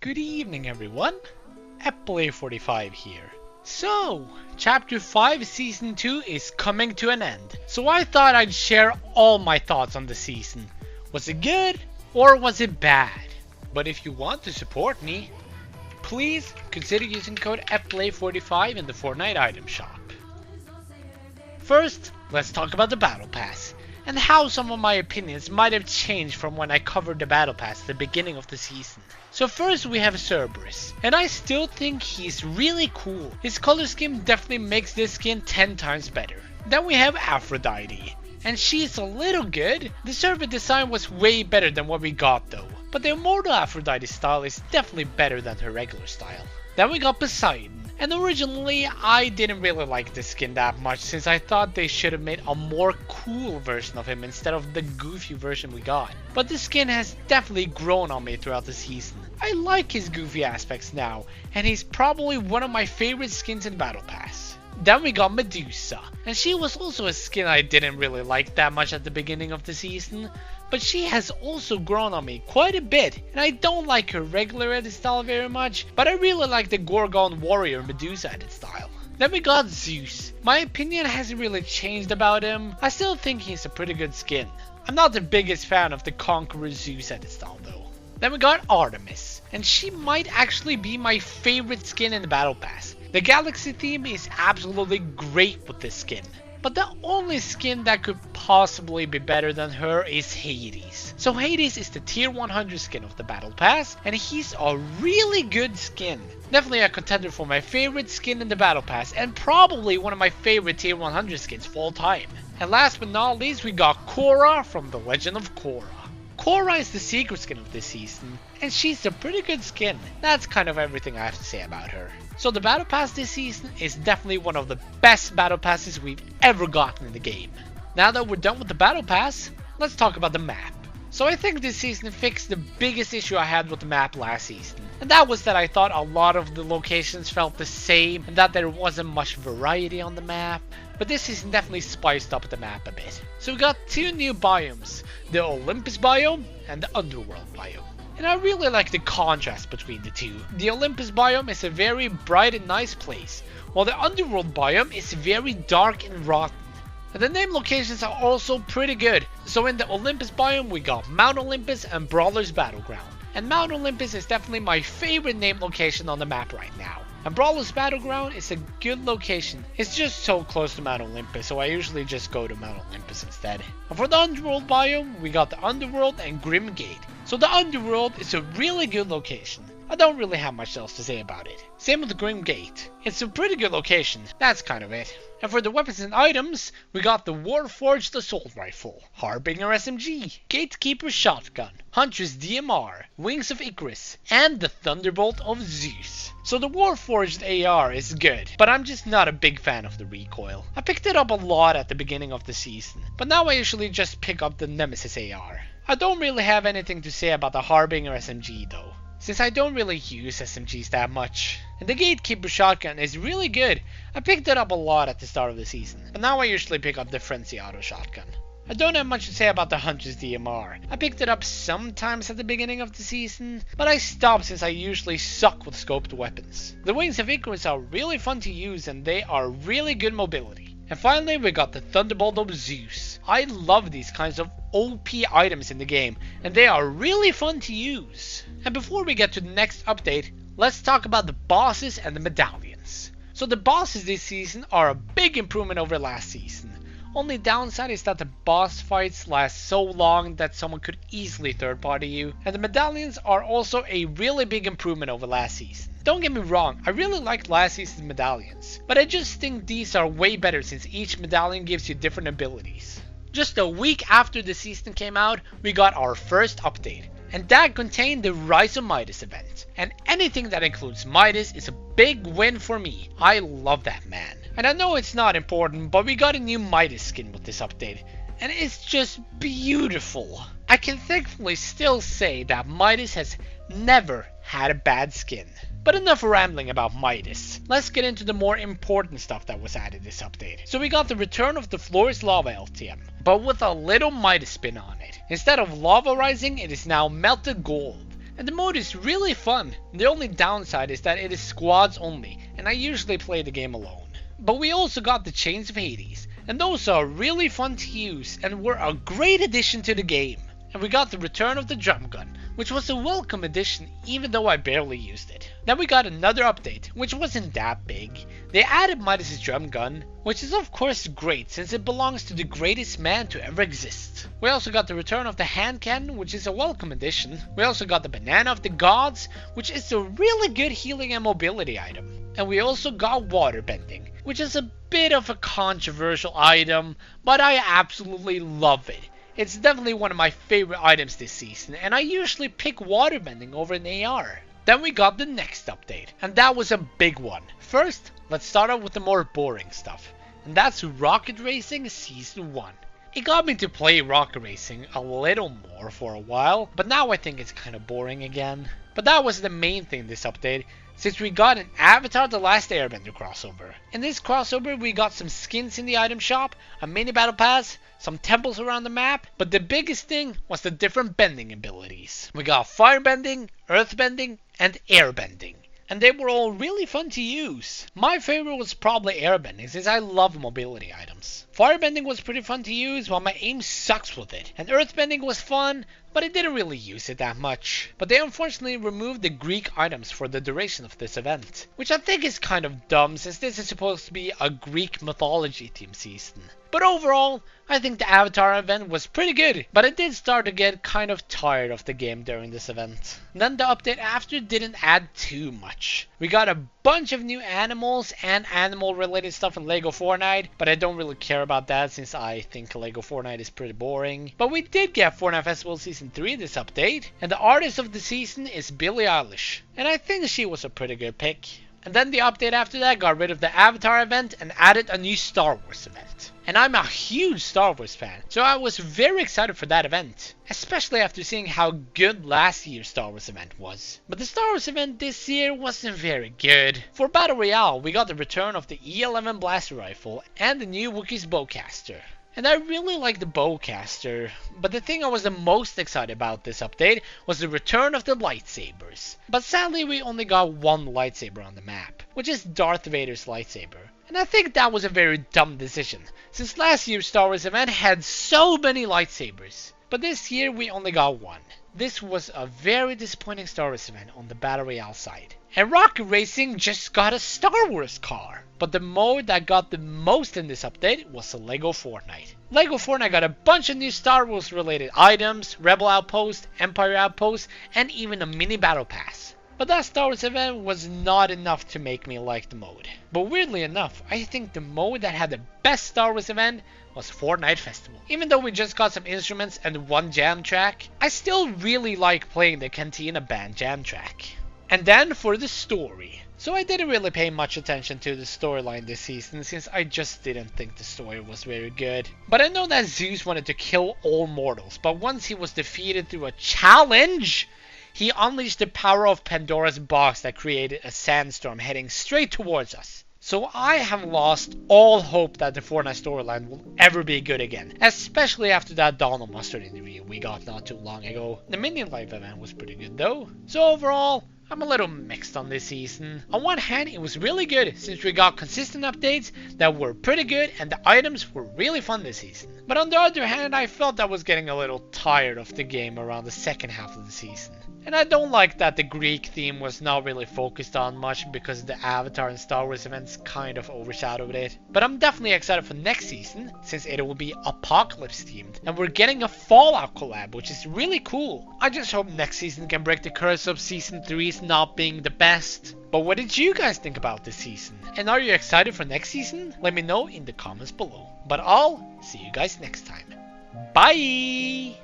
Good evening everyone, Play45 here. So, Chapter 5 Season 2 is coming to an end, so I thought I'd share all my thoughts on the season. Was it good or was it bad? But if you want to support me, please consider using code Play45 in the Fortnite item shop. First, let's talk about the Battle Pass, and how some of my opinions might have changed from when I covered the Battle Pass at the beginning of the season. So first we have Cerberus, and I still think he's really cool. His color scheme definitely makes this skin 10 times better. Then we have Aphrodite, and she's a little good. The server design was way better than what we got though, but the Immortal Aphrodite style is definitely better than her regular style. Then we got Poseidon. And originally, I didn't really like this skin that much since I thought they should have made a more cool version of him instead of the goofy version we got. But this skin has definitely grown on me throughout the season. I like his goofy aspects now, and he's probably one of my favorite skins in Battle Pass. Then we got Medusa, and she was also a skin I didn't really like that much at the beginning of the season, but she has also grown on me quite a bit, and I don't like her regular edit style very much, but I really like the Gorgon Warrior Medusa edit style. Then we got Zeus. My opinion hasn't really changed about him. I still think he's a pretty good skin. I'm not the biggest fan of the Conqueror Zeus edit style though. Then we got Artemis, and she might actually be my favorite skin in the Battle Pass. The Galaxy theme is absolutely great with this skin. But the only skin that could possibly be better than her is Hades. So Hades is the tier 100 skin of the Battle Pass, and he's a really good skin. Definitely a contender for my favorite skin in the Battle Pass, and probably one of my favorite tier 100 skins of all time. And last but not least, we got Korra from The Legend of Korra. Korra is the secret skin of this season, and she's a pretty good skin. That's kind of everything I have to say about her. So the Battle Pass this season is definitely one of the best Battle Passes we've ever gotten in the game. Now that we're done with the Battle Pass, let's talk about the map. So I think this season fixed the biggest issue I had with the map last season. And that was that I thought a lot of the locations felt the same and that there wasn't much variety on the map. But this season definitely spiced up the map a bit. So we got two new biomes, the Olympus biome and the Underworld biome. And I really like the contrast between the two. The Olympus biome is a very bright and nice place, while the Underworld biome is very dark and rotten. And the name locations are also pretty good. So in the Olympus biome we got Mount Olympus and Brawler's Battleground. And Mount Olympus is definitely my favorite named location on the map right now. And Brawler's Battleground is a good location. It's just so close to Mount Olympus, so I usually just go to Mount Olympus instead. And for the Underworld biome, we got the Underworld and Grim Gate. So the Underworld is a really good location. I don't really have much else to say about it. Same with the Grim Gate. It's a pretty good location. That's kind of it. And for the weapons and items, we got the Warforged Assault Rifle, Harbinger SMG, Gatekeeper Shotgun, Huntress DMR, Wings of Icarus, and the Thunderbolt of Zeus. So the Warforged AR is good, but I'm just not a big fan of the recoil. I picked it up a lot at the beginning of the season, but now I usually just pick up the Nemesis AR. I don't really have anything to say about the Harbinger SMG though, since I don't really use SMGs that much. And the Gatekeeper Shotgun is really good. I picked it up a lot at the start of the season, but now I usually pick up the Frenzy Auto Shotgun. I don't have much to say about the Huntress DMR. I picked it up sometimes at the beginning of the season, but I stopped since I usually suck with scoped weapons. The Wings of Icarus are really fun to use and they are really good mobility. And finally we got the Thunderbolt of Zeus. I love these kinds of OP items in the game, and they are really fun to use. And before we get to the next update, let's talk about the bosses and the medallions. So the bosses this season are a big improvement over last season. Only downside is that the boss fights last so long that someone could easily third party you, and the medallions are also a really big improvement over last season. Don't get me wrong, I really liked last season's medallions, but I just think these are way better since each medallion gives you different abilities. Just a week after the season came out, we got our first update, and that contained the Rise of Midas event. And anything that includes Midas is a big win for me. I love that man. And I know it's not important, but we got a new Midas skin with this update, and it's just beautiful. I can thankfully still say that Midas has never had a bad skin. But enough rambling about Midas. Let's get into the more important stuff that was added this update. So we got the return of the Floor's Lava LTM, but with a little Midas spin on it. Instead of lava rising, it is now melted gold. And the mode is really fun. The only downside is that it is squads only, and I usually play the game alone. But we also got the Chains of Hades, and those are really fun to use and were a great addition to the game. And we got the return of the drum gun, which was a welcome addition even though I barely used it. Then we got another update, which wasn't that big. They added Midas's drum gun, which is of course great since it belongs to the greatest man to ever exist. We also got the return of the hand cannon, which is a welcome addition. We also got the banana of the gods, which is a really good healing and mobility item. And we also got water bending, which is a bit of a controversial item, but I absolutely love it. It's definitely one of my favorite items this season, and I usually pick waterbending over an AR. Then we got the next update, and that was a big one. First, let's start out with the more boring stuff, and that's Rocket Racing Season 1. It got me to play Rocket Racing a little more for a while, but now I think it's kind of boring again. But that was the main thing this update, since we got an Avatar The Last Airbender crossover. In this crossover we got some skins in the item shop, a mini battle pass, some temples around the map, but the biggest thing was the different bending abilities. We got fire bending, earth bending, and air bending. And they were all really fun to use. My favorite was probably airbending since I love mobility items. Firebending was pretty fun to use while my aim sucks with it. And earthbending was fun, but I didn't really use it that much. But they unfortunately removed the Greek items for the duration of this event, which I think is kind of dumb since this is supposed to be a Greek mythology theme season. But overall, I think the Avatar event was pretty good, but I did start to get kind of tired of the game during this event. Then the update after didn't add too much. We got a bunch of new animals and animal related stuff in LEGO Fortnite, but I don't really care about that since I think LEGO Fortnite is pretty boring. But we did get Fortnite Festival Season 3 this update, and the artist of the season is Billie Eilish, and I think she was a pretty good pick. And then the update after that got rid of the Avatar event and added a new Star Wars event. And I'm a huge Star Wars fan, so I was very excited for that event, especially after seeing how good last year's Star Wars event was. But the Star Wars event this year wasn't very good. For Battle Royale, we got the return of the E11 blaster rifle and the new Wookiees bowcaster. And I really like the bowcaster, but the thing I was the most excited about this update was the return of the lightsabers. But sadly we only got one lightsaber on the map, which is Darth Vader's lightsaber. And I think that was a very dumb decision, since last year's Star Wars event had so many lightsabers. But this year we only got one. This was a very disappointing Star Wars event on the Battle Royale side. And Rocket Racing just got a Star Wars car. But the mode that got the most in this update was the LEGO Fortnite. LEGO Fortnite got a bunch of new Star Wars related items, Rebel Outpost, Empire Outpost, and even a mini battle pass. But that Star Wars event was not enough to make me like the mode. But weirdly enough, I think the mode that had the best Star Wars event was Fortnite Festival. Even though we just got some instruments and one jam track, I still really like playing the Cantina Band jam track. And then for the story. So I didn't really pay much attention to the storyline this season since I just didn't think the story was very good. But I know that Zeus wanted to kill all mortals, but once he was defeated through a challenge, he unleashed the power of Pandora's box that created a sandstorm heading straight towards us. So I have lost all hope that the Fortnite storyline will ever be good again, especially after that Donald Mustard interview we got not too long ago. The Minion Life event was pretty good though. So overall, I'm a little mixed on this season. On one hand, it was really good since we got consistent updates that were pretty good and the items were really fun this season. But on the other hand, I felt I was getting a little tired of the game around the second half of the season. And I don't like that the Greek theme was not really focused on much because the Avatar and Star Wars events kind of overshadowed it. But I'm definitely excited for next season since it will be Apocalypse themed and we're getting a Fallout collab, which is really cool. I just hope next season can break the curse of season 3's not being the best. But what did you guys think about this season? And are you excited for next season? Let me know in the comments below. But I'll see you guys next time. Bye!